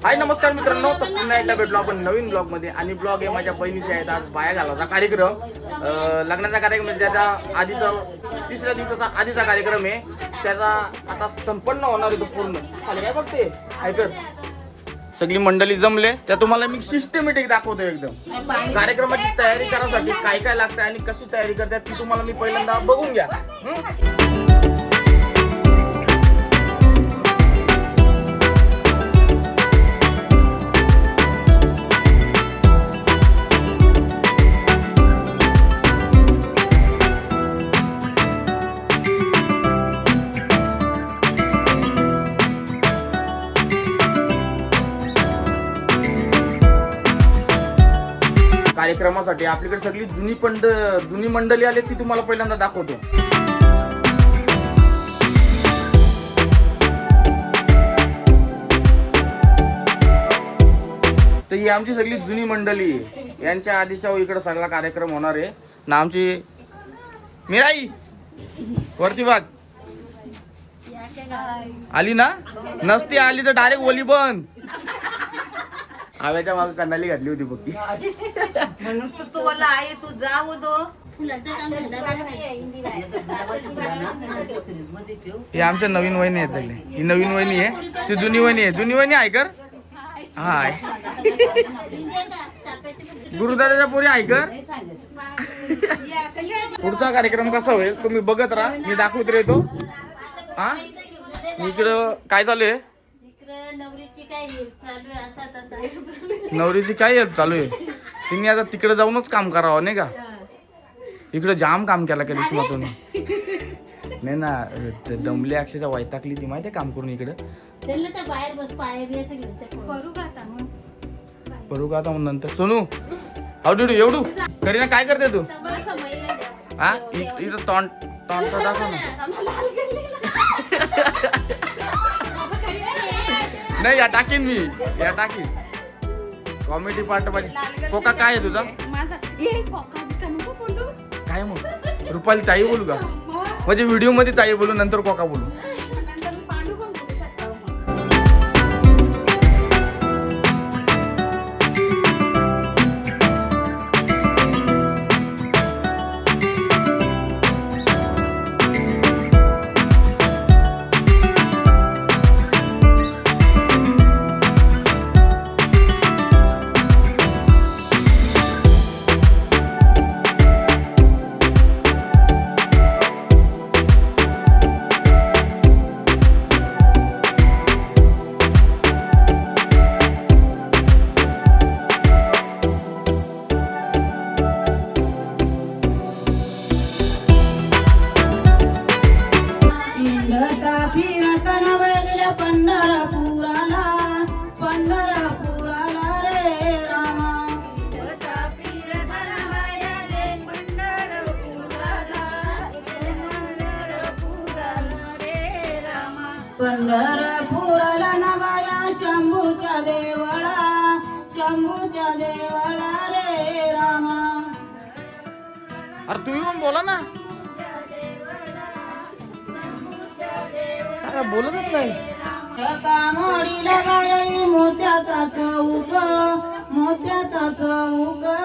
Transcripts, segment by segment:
हाय नमस्कार मित्रांनो, तर पुन्हा एकदा भेटलो आपण नवीन ब्लॉग मध्ये. आणि ब्लॉग हे माझ्या बहिणीचे आहेत. आज बाया घालायचा कार्यक्रम, लग्नाचा कार्यक्रम आहे. त्याचा आधीचा तिसऱ्या दिवसाचा आधीचा कार्यक्रम आहे. त्याचा आता संपन्न होणार आहे तो पूर्ण. खाली काय बघते ऐकर, सगळी मंडळी जमले. त्या तुम्हाला मी सिस्टमॅटिक दाखवतो एकदम. कार्यक्रमाची तयारी करायसाठी काय काय लागतं आणि कशी तयारी करतात ती तुम्हाला मी पहिल्यांदा बघून घ्या. कार्यक्रमासाठी आपल्याकडे सगळी जुनी मंडळी आली ती तुम्हाला पहिल्यांदा दाखवतो. तर ही आमची सगळी जुनी मंडळी आहे. यांच्या आधीच्या इकडे सगळा कार्यक्रम होणार आहे ना. आमची मिराई वरती बाग आली ना, नसती आली तर डायरेक्ट ओली बंद. आव्याच्या मागे कन्नाली घातली होती बघ ती. म्हणून तू वाला आहे, तू जाऊ दो. हे आमच्या नवीन वहिनी आहेत. ही नवीन वहिनी आहे, ती जुनी वहिनी आहे. जुनी वहिनी ऐकर, हाय गुरुदाराच्या पोरी ऐकर. पुढचा कार्यक्रम कसा होईल तुम्ही बघत राहा, मी दाखवत राहतो. हा इकडं काय चालू आहे, नवरीची काय हेल्प चालू आहे. तिने आता तिकडे जाऊनच काम करावं नाही का. इकडे जाम काम केला करिश्मातून. नाही ना, दमले अक्षरशः वैतागली ती माहिती काम करून. इकडे करू का आता मग नंतर. सोनू हाऊ डू एवढू करीना काय करते तू. हा इथं तोंड तर दाखव ना. नाही या टाकीन मी, या टाकीन कॉमेडी पार्ट मध्ये. कोका काय आहे तुझा काय. मग रुपाली ताई बोलू का, म्हणजे व्हिडिओ मध्ये ताई बोलू नंतर कोका बोलू. पंढरपूरला नवाया शंभूच्या देवळा रे रामा. अरे तुम्ही पण बोला ना. अरे बोलतच नाही. कामोडीला बाई मोत्याचा चौक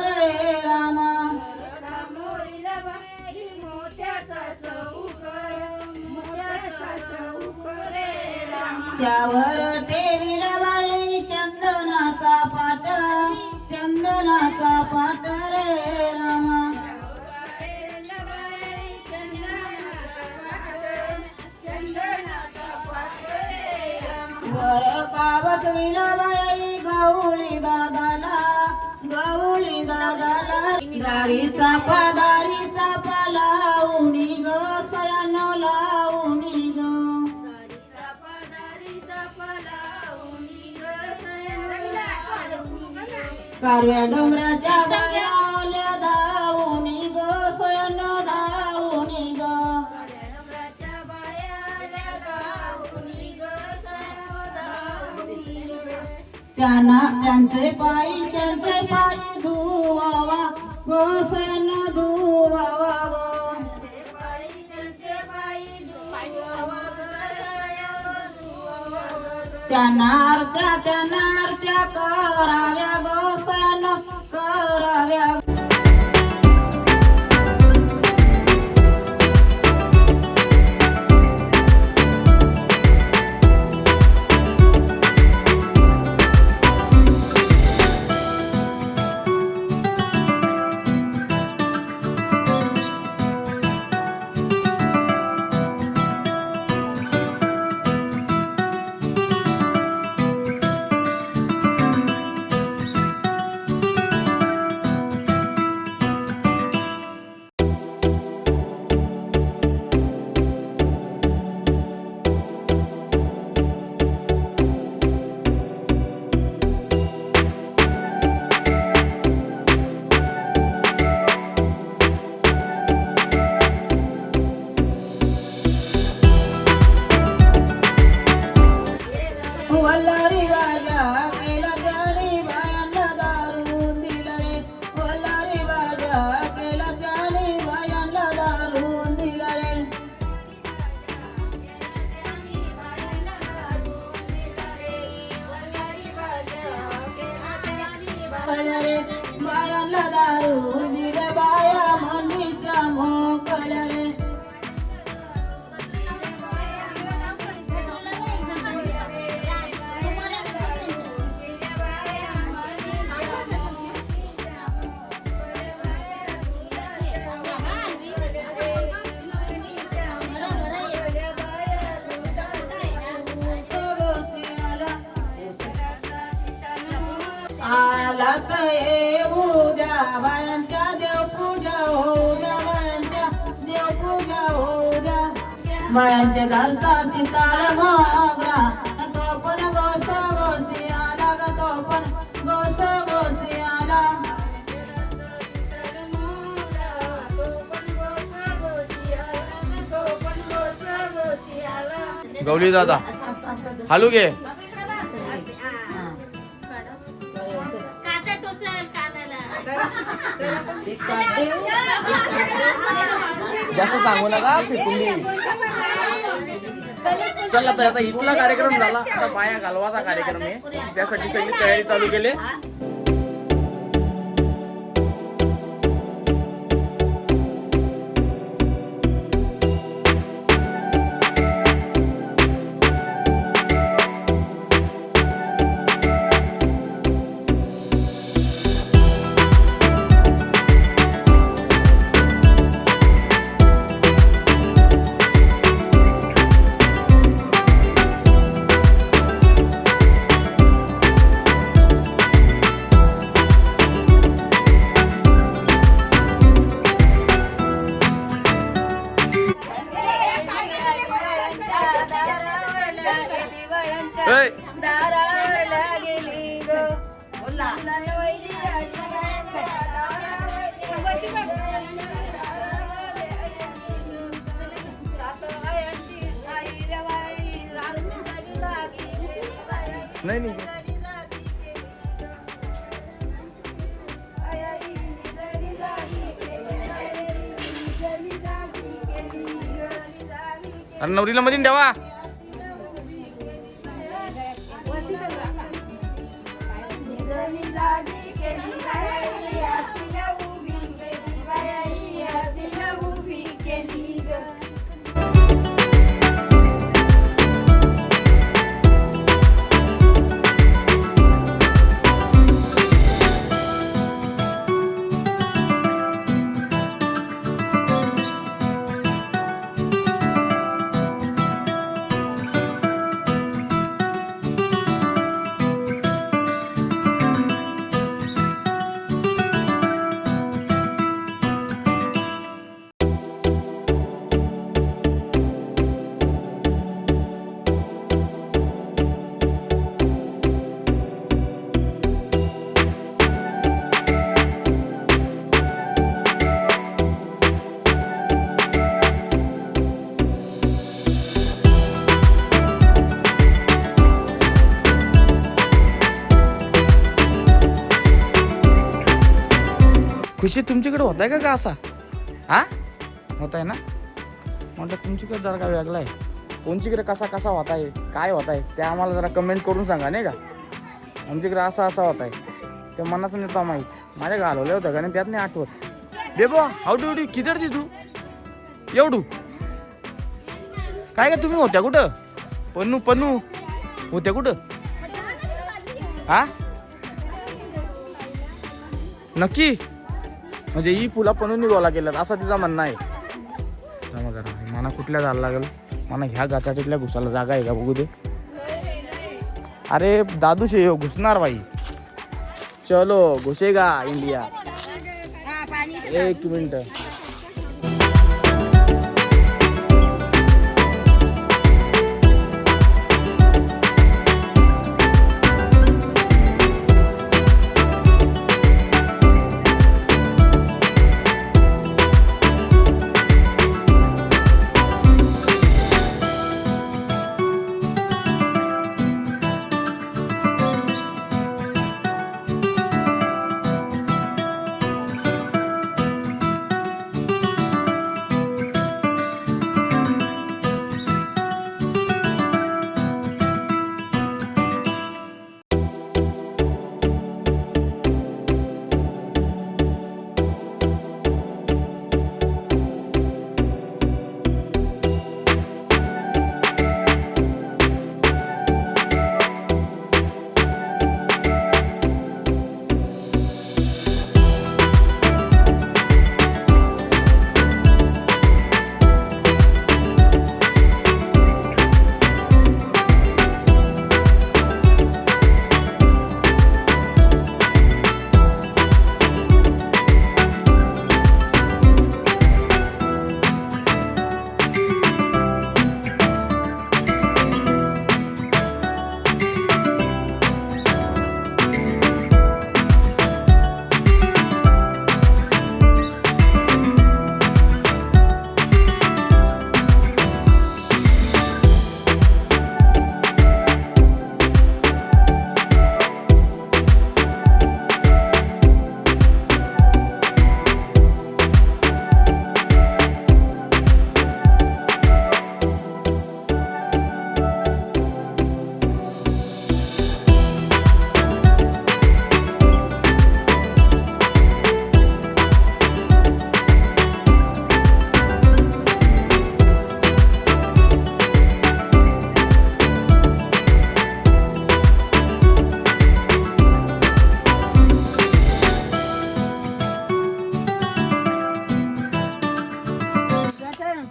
रे रामा. त्यावर टेविला बाई चंदनाचा पाट रे रामा. वर कावत विलाबाई गवळी दादाला दारीचा लावणी ग सयानो लावणी ग. कारव्या डोंगराच्या बाया आल्या धावणी ग सयानो धावणी ग. त्यांचे पायी धुवावा गोसयानो धुवावा ग. त्या नारत्या त्या कराव्या ग सण कराव्या. वल्लारी बाजा केला त्याने बायांना दारून दिला रे. वल्लारी बाजा केला त्याने बायांना दारून दिला रे. कळल्या रे बायांना दारून दिल्या बाया मंडीच्या मोकळ्या रे. आला तर उद्या बायांच्या देवपूजा होऊ द्या. बायांच्या देवपूजा होऊ द्या. बायांच्या घरचा सिताळ मोगरा तो पण गोस गोसी आला ग. तो पण गोस गोसी आला. गौरी दादा हालू घे. जास्त सांगू नका फेकून दे. चला तर आता इथला कार्यक्रम झाला. आता बाया घालवाचा कार्यक्रम आहे. त्यासाठी सगळी तयारी चालू केली. दाराला गेली ग. नाही नाही अरे नवरीला मध्ये ठेवा. खुशी तुमच्याकडे होत आहे का असा? हा होत आहे ना. म्हटलं तुमच्याकडे जरा का वेगळा आहे. कोणच्याकडे कसा कसा होत आहे, काय होत आहे ते आम्हाला जरा कमेंट करून सांगा नाही का. आमच्याकडे असा होता ते मनाचं नेता माहीत माझ्या घालवल्या होत्या कारण त्यात नाही आठवत बेबो हाऊ डू डी किधर ती तू एवढू काय का तुम्ही होत्या कुठं पन्नू होत्या कुठं हा नक्की म्हणजे ही पुला पन्नूनी गोला केल्यात असा तिचा म्हणणं आहे मना कुठल्या जायला लागेल मला ह्या गाचाटीतल्या घुसाला जागा आहे का बघू दे अरे दादू शे घुसणार बाई चलो घुसेगा इंडिया एक मिनिट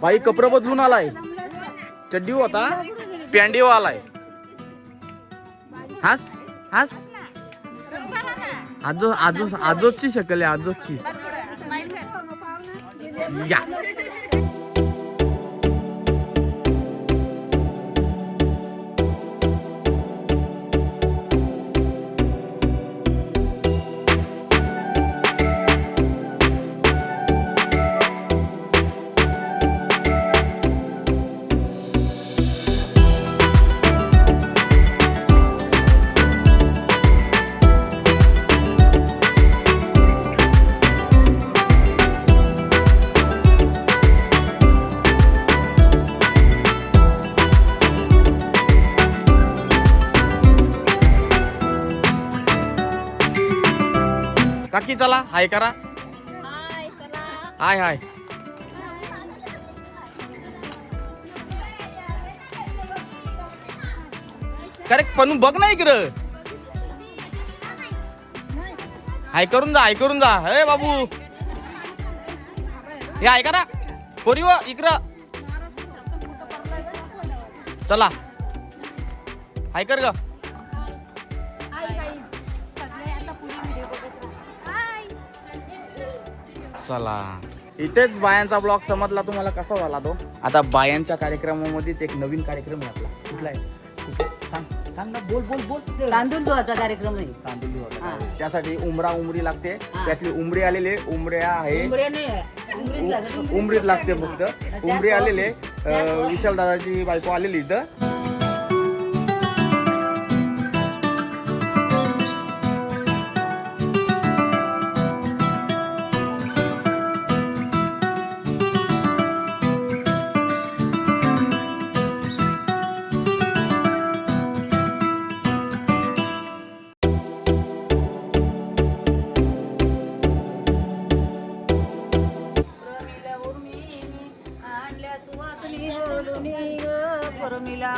बाई कपडे बदलून आलाय चड्डी होता पॅन्डीव आलाय हास हास आजोची शक्ल आहे आजोची या काकी चला हाय करा हाय हाय करेक्ट पण बघ ना इकडं हाय करून जा हे बाबू हे हाय करा पोरी व इकडं चला हाय कर ग चला इथेच बायांचा ब्लॉग समजला तुम्हाला कसा झाला तो आता बायांच्या कार्यक्रमामध्येच एक नवीन कार्यक्रम आहे आपला कुठला आहे सांग ना बोल तांदूळ धुवाचा कार्यक्रम नाही तांदूळ धुवायचा. त्यासाठी उमरी लागते त्यातली उमरी आलेले उमऱ्या आहे उमरीत लागते फक्त उमरी आलेले विशाल दादाची बायको आलेली इथं उर्मिला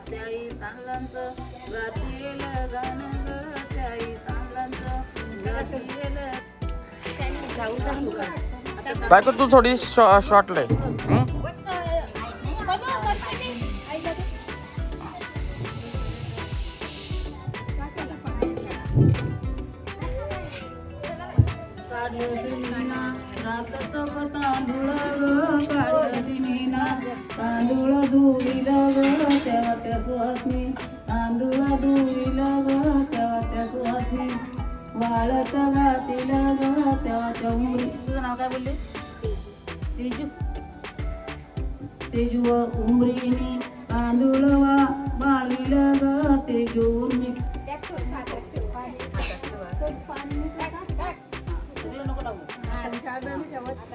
त्याई तांदळांच गातील गाण त्याई तांदळांच गातील. बायको तू थोडी शॉर्ट लय काढलं दिनीना रातचं ग तांदूळ ग काढलं दिनीना तांदूळ धुविलं ग तेव्हा त्या सुहासनी तांदूळ धुविलं ग तेव्हा त्या सुहासनी वाळत घातिलं ग तेव्हा त्या उमरी. तुझं नाव काय बोलले? तेजू. तेजू उमरीनी तांदूळ वाळविलं ग तेजू उर्मी.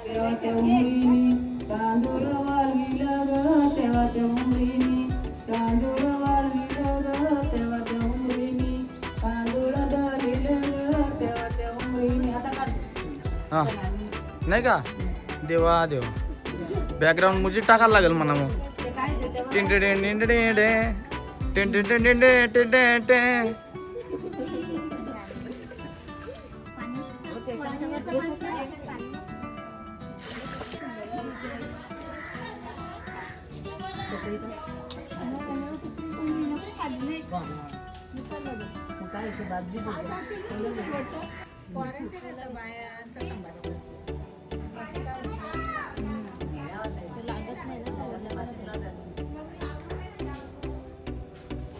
तेव्हा त्या उमरीनी तांदूळ वाळविलं ग तेव्हा त्या उमरीनी तांदूळ वाळविलं ग तेव्हा त्या उमरीनी तांदूळ दळिलं ग तेव्हा त्या उमरीनी. आता काढ. हा नाही का देवा देवा बॅकग्राऊंड म्युझिक टाकायला लागेल म्हणा मग. ते काय देते बा? Tin tin tin tin tin tin tin tin tin tin tin tin tin.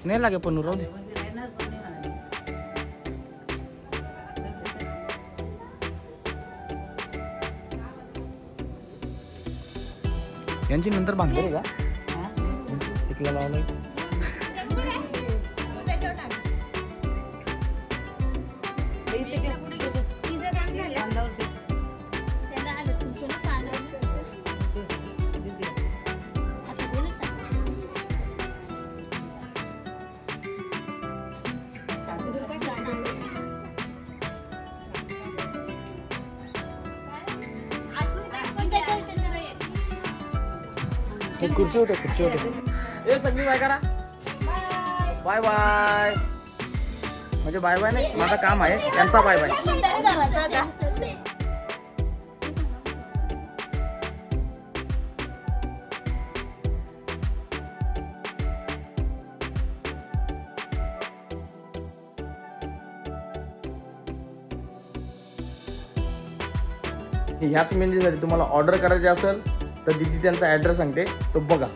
नाही लागे पण राहू दे. यांची नंतर भांगते रे का टिकला लावलाय. खुर्ची होते खुर्ची होते. ए सगळी बाय करा. बाय बाय म्हणजे बाय बाय नाही माझं काम आहे त्यांचा बाय बाय. ह्याच मेहंदीसाठी तुम्हाला ऑर्डर करायची असेल तर दिदी त्यांचा ॲड्रेस सांगते तो बघा.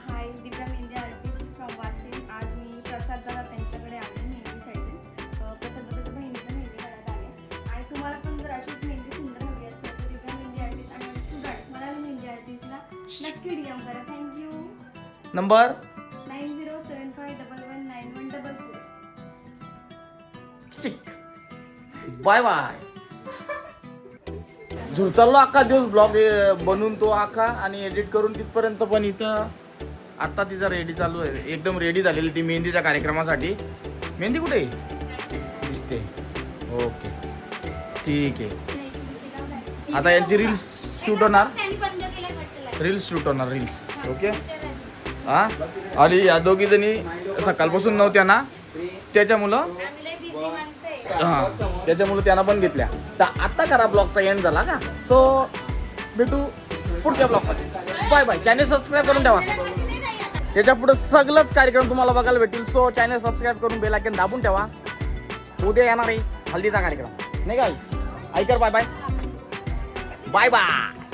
हाय, दिव्या मेहंदी आर्टिस्ट फ्रॉम वासिम. आज मी प्रसाद दादा त्यांच्याकडे आले मेहंदीसाठी. प्रसाद दादाच्या बहिणीच्या मेहंदी काढायला आले आणि तुम्हाला पण जर अशीच मेहंदी सुंदर हवी असेल तर दिव्या मेहंदी आर्टिस्ट आणि स्टुडंट मला मेहंदी आर्टिस्टला नक्की DM करा. थँक्यू. नंबर 9075119144. Bye bye. झुरतालो अख्खा दिवस ब्लॉग बनवून तो अख्खा आणि एडिट करून तिथपर्यंत पण इथं आत्ता तिचा रेडी चालू आहे. एकदम रेडी झालेली ती मेहंदीच्या कार्यक्रमासाठी. मेहंदी कुठे आहे? दिसते. ओके ठीक आहे. आता यांची रील्स शूट होणार. रील्स शूट होणार रील्स. ओके हा. आणि या दोघी जणी सकाळपासून नव्हत्या ना त्याच्यामुळं त्याच्यामुळे त्यांना पण घेतल्या. तर आता करा ब्लॉगचा एंड झाला का. सो भेटू पुढच्या ब्लॉगमध्ये. Bye bye. चॅनल सबस्क्राईब करून ठेवा. त्याच्या पुढे सगळंच कार्यक्रम तुम्हाला बघायला भेटतील. सो चॅनल सबस्क्राईब करून बेल आयकॉन दाबून ठेवा. उद्या येणार आहे हल्दीचा कार्यक्रम नाही काय. ऐकर बाय बाय. Bye bye.